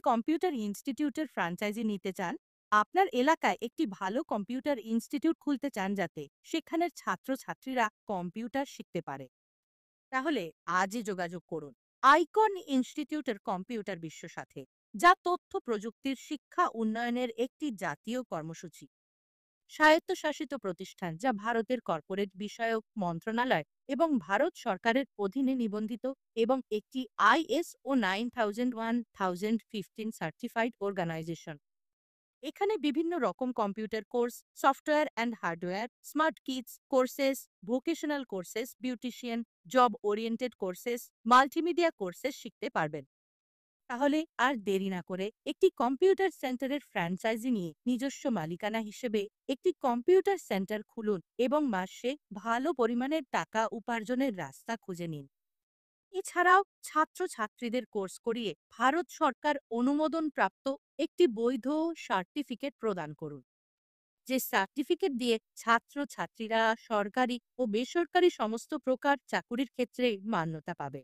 Computer ইনস্টিটিউটের franchise নিতে চান, আপনার এলাকায় একটি ভালো কম্পিউটার ইনস্টিটিউট খুলতে চান যাতে সেখানের ছাত্রছাত্রীরা কম্পিউটার শিখতে পারে, তাহলে আজই যোগাযোগ করুন আইকন ইনস্টিটিউটের কম্পিউটার বিশ্ব সাথে, যা তথ্য প্রযুক্তির শিক্ষা উন্নয়নের একটি জাতীয় কর্মসূচি। স্বায়ত্তশাসিত প্রতিষ্ঠান যা ভারতের কর্পোরেট বিষয়ক মন্ত্রণালয় এবং ভারত সরকারের অধীনে নিবন্ধিত এবং একটি ISO 9001-1015 সার্টিফাইড অর্গানাইজেশন। এখানে বিভিন্ন রকম computer course, software and hardware, smart kids courses, vocational courses, beautician, job oriented courses, multimedia courses শিখতে পারবেন। তাহলে আর দেরি না করে একটি কম্পিউটার সেন্টারের ফ্র্যাঞ্চাইজি নিয়ে নিজস্ব মালিকানা হিসেবে একটি কম্পিউটার সেন্টার খুলুন এবং মাসে ভালো পরিমাণের টাকা উপার্জনের রাস্তা খুঁজে নিন। এছাড়াও ছাত্রছাত্রীদের কোর্স করিয়ে ভারত সরকার অনুমোদন প্রাপ্ত একটি বৈধ সার্টিফিকেট প্রদান করুন, যে সার্টিফিকেট দিয়ে ছাত্রছাত্রীরা সরকারি ও বেসরকারি সমস্ত প্রকার চাকুরির ক্ষেত্রে মান্যতা পাবে।